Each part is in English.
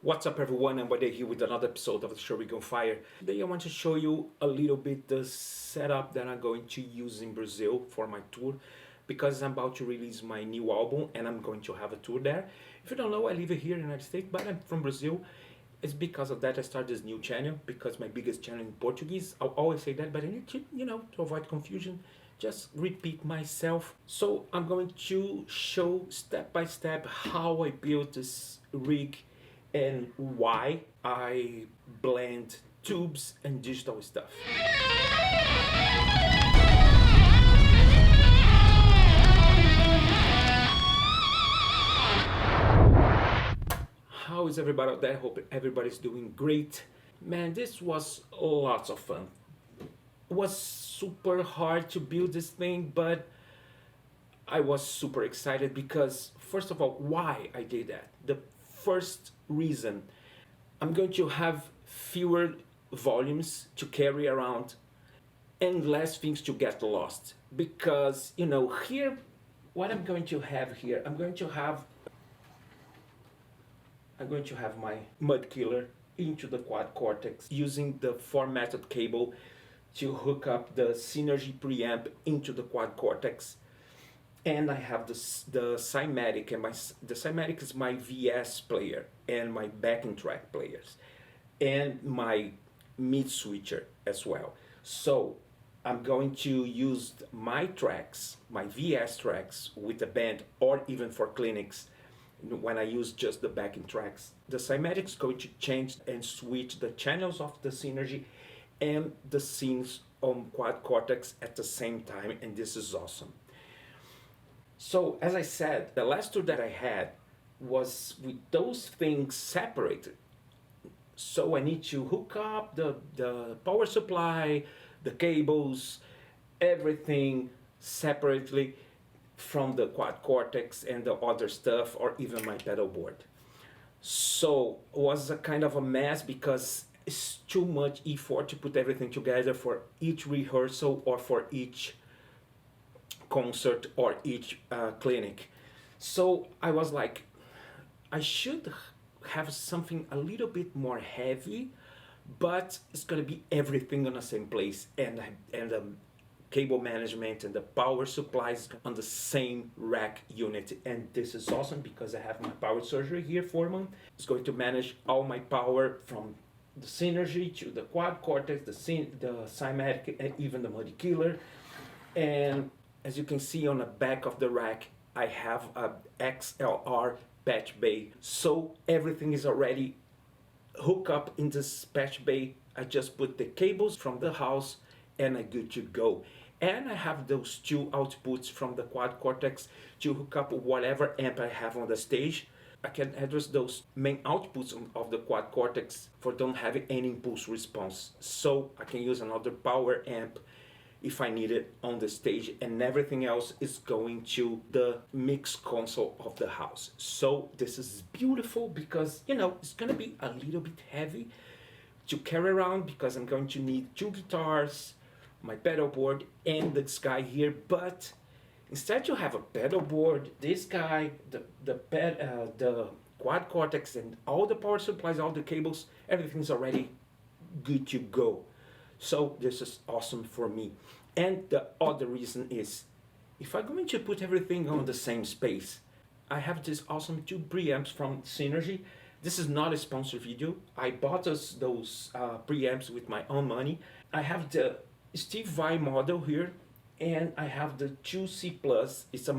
What's up everyone, and we're here with another episode of the show We Go Fire. Today I want to show you a little bit the setup that I'm going to use in Brazil for my tour, because I'm about to release my new album and I'm going to have a tour there. If you don't know, I live here in the United States, but I'm from Brazil. It's because of that I started this new channel, because my biggest channel in Portuguese. I'll always say that, but I need to, to avoid confusion, just repeat myself. So I'm going to show step by step how I built this rig and why I blend tubes and digital stuff. How is everybody out there? Hope everybody's doing great. Man, this was lots of fun. It was super hard to build this thing, but I was super excited because, first of all, why I did that. The first reason, I'm going to have fewer volumes to carry around and less things to get lost. Because, here, what I'm going to have here, I'm going to have my mud killer into the quad Cortex using the formatted cable to hook up the Synergy preamp into the quad Cortex. And I have the Cymatic, and the Cymatic is my VS player and my backing track players and my mid switcher as well. So I'm going to use my tracks, my VS tracks with the band, or even for clinics when I use just the backing tracks. The Cymatic is going to change and switch the channels of the Synergy and the scenes on quad Cortex at the same time, and this is awesome. So, as I said, the last tour that I had was with those things separated. So I need to hook up the power supply, the cables, everything separately from the quad Cortex and the other stuff, or even my pedal board. So it was a kind of a mess because it's too much effort to put everything together for each rehearsal or for each concert or each clinic. So I was like, I should have something a little bit more heavy, but it's gonna be everything on the same place, and the cable management and the power supplies on the same rack unit. And this is awesome because I have my power surgery here, Foreman. It's going to manage all my power from the Synergy to the quad Cortex, the Cymatic, and even the MIDI killer. And as you can see on the back of the rack, I have a XLR patch bay. So everything is already hooked up in this patch bay. I just put the cables from the house and I'm good to go. And I have those two outputs from the quad Cortex to hook up whatever amp I have on the stage. I can address those main outputs of the quad Cortex for don't have any impulse response. So I can use another power amp if I need it on the stage, and everything else is going to the mix console of the house. So this is beautiful because, it's gonna be a little bit heavy to carry around because I'm going to need two guitars, my pedal board, and this guy here. But instead to have a pedal board, this guy, the quad Cortex, and all the power supplies, all the cables, everything's already good to go. So this is awesome for me. And the other reason is, if I'm going to put everything on the same space, I have this awesome two preamps from Synergy. This is not a sponsored video. I bought those preamps with my own money. I have the Steve Vai model here, and I have the 2C Plus. It's a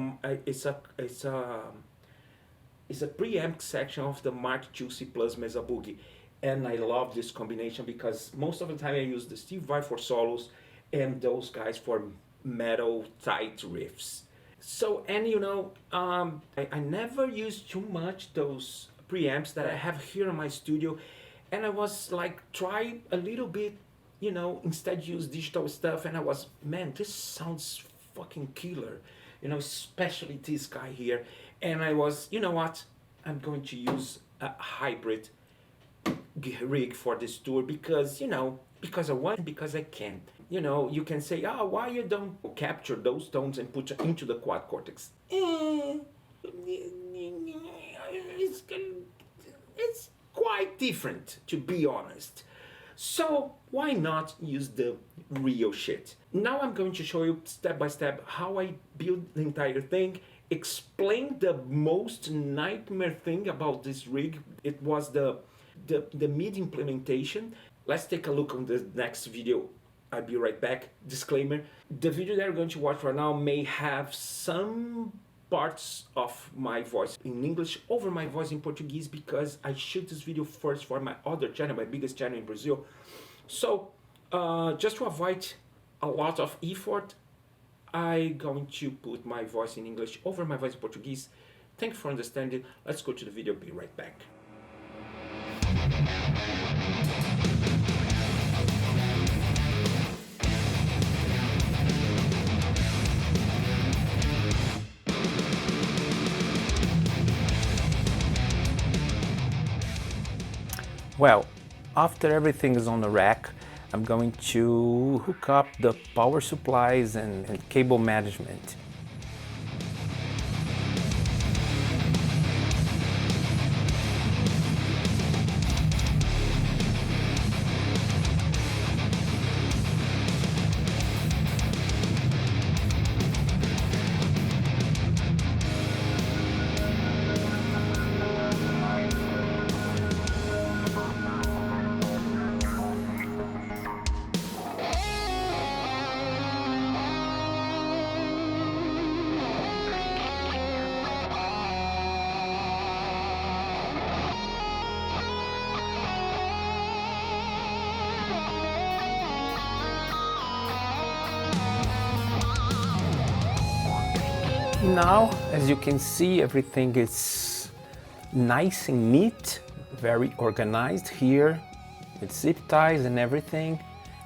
preamp section of the Mark 2C Plus Mesa Boogie. And I love this combination because most of the time I use the Steve Vai for solos and those guys for metal tight riffs. So, and I never use too much those preamps that I have here in my studio, and I was like, try a little bit, instead use digital stuff, and I was, man, this sounds fucking killer, especially this guy here. And I was, you know what, I'm going to use a hybrid rig for this tour because I want, because I can. You can say, why you don't capture those tones and put it into the quad Cortex? It's quite different, to be honest. So why not use the real shit? Now I'm going to show you step by step how I built the entire thing, explain the most nightmare thing about this rig. It was the MIDI implementation. Let's take a look on the next video. I'll be right back. Disclaimer, the video that you're going to watch right now may have some parts of my voice in English over my voice in Portuguese, because I shoot this video first for my other channel, my biggest channel in Brazil. So just to avoid a lot of effort, I'm going to put my voice in English over my voice in Portuguese. Thanks for understanding. Let's go to the video. Be right back. Well, after everything is on the rack, I'm going to hook up the power supplies and cable management. Now, as you can see, everything is nice and neat, very organized here, with zip ties and everything.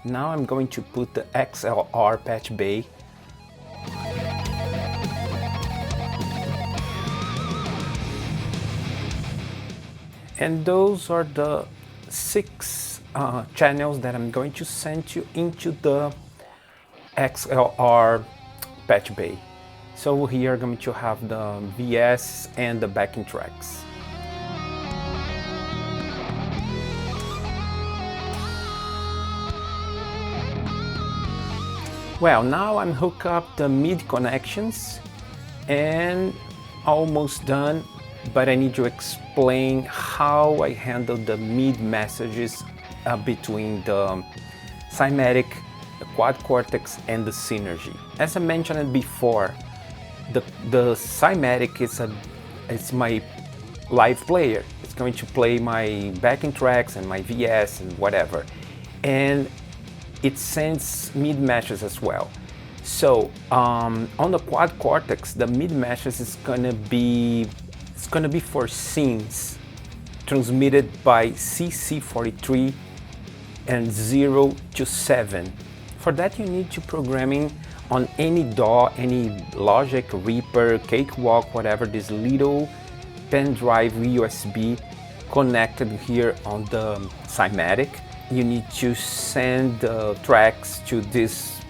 Now I'm going to put the XLR patch bay. And those are the 6 channels that I'm going to send you into the XLR patch bay. So here I'm going to have the VS and the backing tracks. Well, now I'm hooked up the MIDI connections and almost done, but I need to explain how I handle the MIDI messages between the Cymatic, the Quad Cortex and the Synergy. As I mentioned before, the Cymatic is my live player. It's going to play my backing tracks and my VS and whatever, and it sends MIDI meshes as well. So on the Quad Cortex, the MIDI meshes is gonna be for scenes transmitted by CC43 and 0 to 7. For that you need to programming on any DAW, any Logic, Reaper, Cakewalk, whatever, this little pen drive USB connected here on the Cymatic. You need to send the tracks to this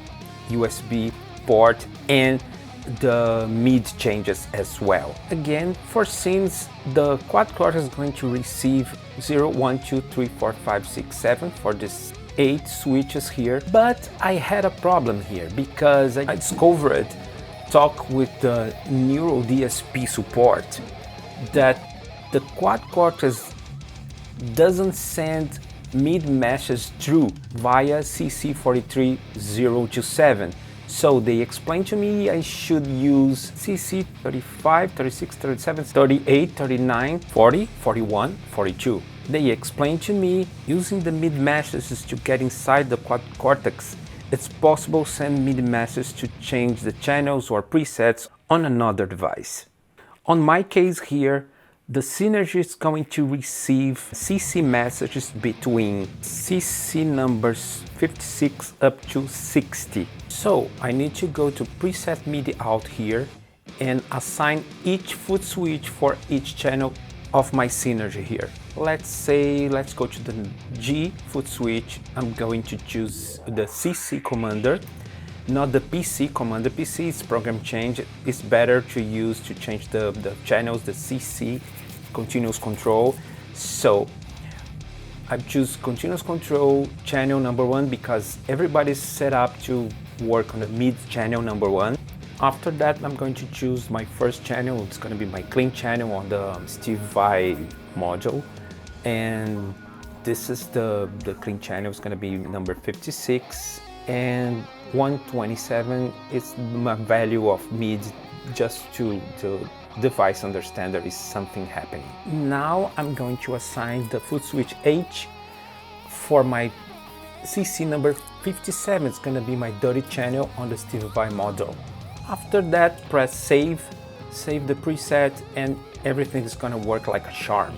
USB port and the MIDI changes as well. Again, for scenes, the Quad Cortex is going to receive 0, 1, 2, 3, 4, 5, 6, 7 for this 8 switches here. But I had a problem here because I discovered, talk with the Neural DSP support, that the Quad Cortex doesn't send MIDI meshes through via CC43 0 to 7. So they explained to me I should use CC 35, 36, 37, 38, 39, 40, 41, 42. They explained to me using the MIDI meshes to get inside the Quad Cortex, it's possible to send MIDI meshes to change the channels or presets on another device. On my case here, the Synergy is going to receive CC messages between CC numbers 56 up to 60. So I need to go to preset MIDI out here and assign each foot switch for each channel of my Synergy here. Let's go to the G foot switch. I'm going to choose the CC commander, not the PC commander. PC is program change. It's better to use to change the channels, the CC, continuous control. So I choose continuous control channel number 1 because everybody's set up to work on the mid channel number 1. After that, I'm going to choose my first channel. It's going to be my clean channel on the Steve Vai module. And this is the clean channel. It's going to be number 56. And 127 is my value of mid, just to device understand there is something happening. Now I'm going to assign the foot switch H for my CC number 57. It's going to be my dirty channel on the Steve Vai module. After that, press save the preset, and everything is going to work like a charm.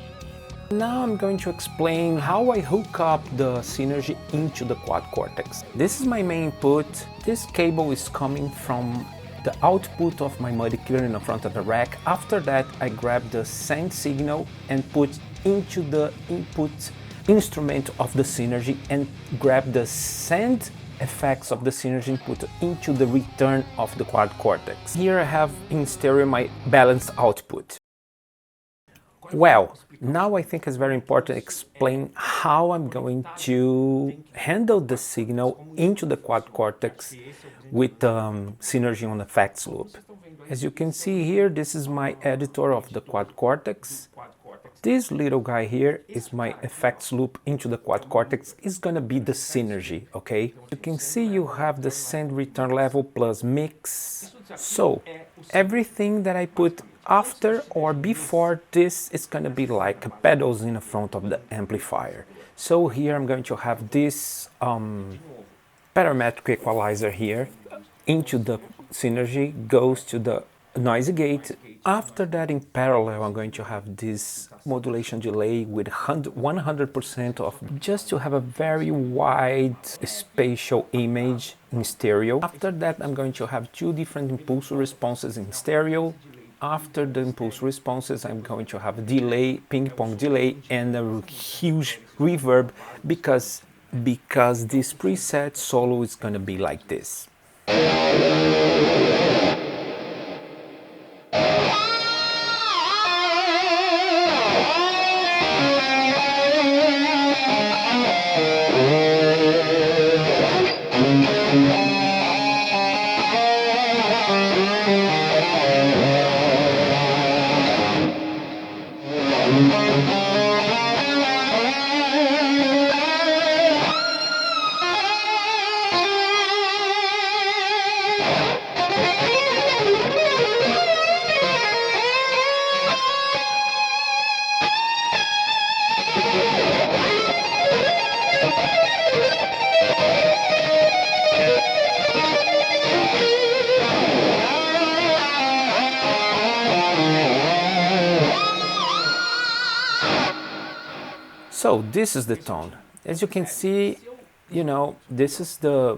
Now I'm going to explain how I hook up the Synergy into the quad Cortex. This is my main input. This cable is coming from the output of my MIDI killer in the front of the rack. After that, I grab the send signal and put into the input instrument of the Synergy and grab the send effects of the Synergy input into the return of the quad Cortex. Here I have in stereo my balanced output. Well, now I think it's very important to explain how I'm going to handle the signal into the quad Cortex with Synergy on effects loop. As you can see here, this is my editor of the quad Cortex. This little guy here is my effects loop into the quad Cortex. It's gonna be the Synergy, okay? You can see you have the send return level plus mix. So everything that I put after or before this is gonna be like pedals in the front of the amplifier. So here I'm going to have this parametric equalizer here into the Synergy, goes to the noisy gate. After that, in parallel, I'm going to have this modulation delay with 100% of, just to have a very wide spatial image in stereo. After that, I'm going to have two different impulse responses in stereo. After the impulse responses, I'm going to have a delay, ping pong delay, and a huge reverb because this preset solo is going to be like this. So this is the tone. As you can see, you know, this is the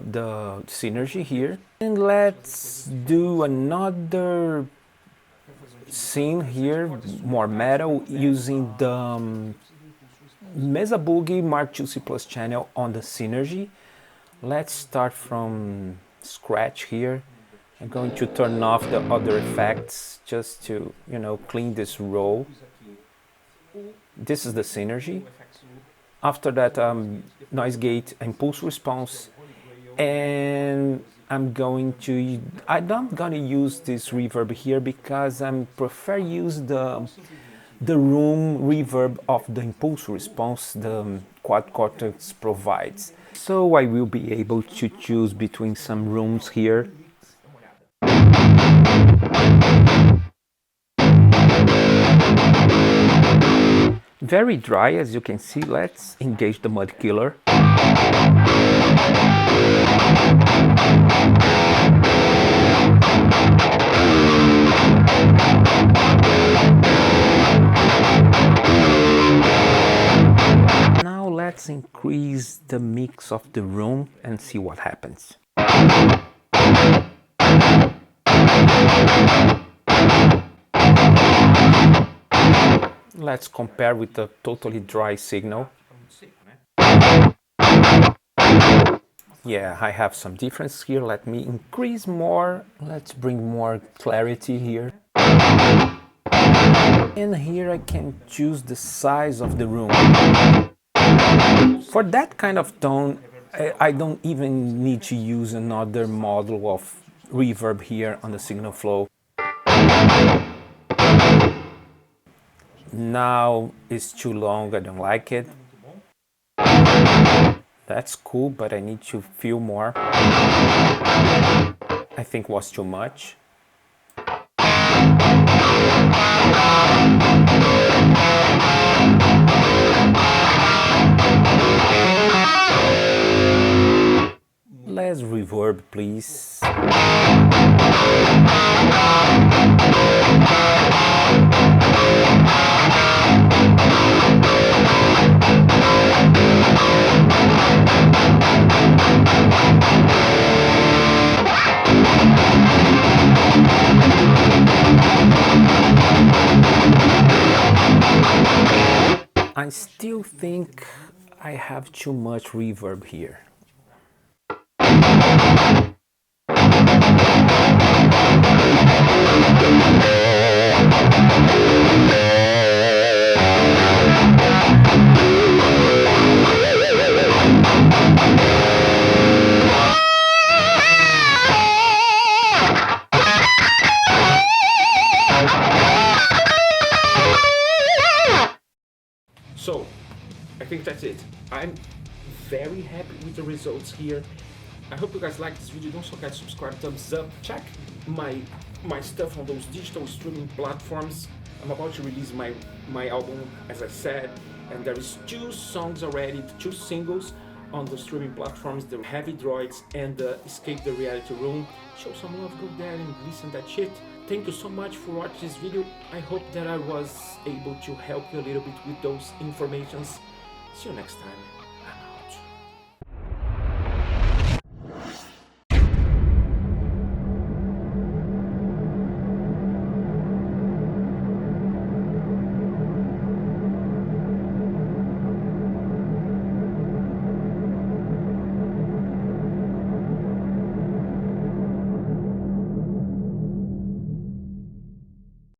Synergy here. And let's do another scene here, more metal, using the Mesa Boogie Mark II C+ channel on the Synergy. Let's start from scratch here. I'm going to turn off the other effects just to, you know, clean this row. This is the Synergy. After that, noise gate, impulse response, and I'm not gonna use this reverb here because I prefer use the room reverb of the impulse response the quad Cortex provides. So I will be able to choose between some rooms here. Very dry, as you can see. Let's engage the MIDI killer. Now let's increase the mix of the room and see what happens. Let's compare with the totally dry signal. Yeah, I have some difference here. Let me increase more. Let's bring more clarity here. And here I can choose the size of the room. For that kind of tone, I don't even need to use another model of reverb here on the signal flow. Now it's too long, I don't like it. That's cool, but I need to feel more. I think was too much. Less reverb, please. I still think I have too much reverb here. So, I think that's it. I'm very happy with the results here. I hope you guys liked this video. Don't forget to subscribe, thumbs up. Check my stuff on those digital streaming platforms. I'm about to release my album, as I said, and there is 2 songs already, 2 singles on the streaming platforms, the Heavy Droids and Escape the Reality Room. Show some love, go there and listen to that shit. Thank you so much for watching this video. I hope that I was able to help you a little bit with those informations. See you next time.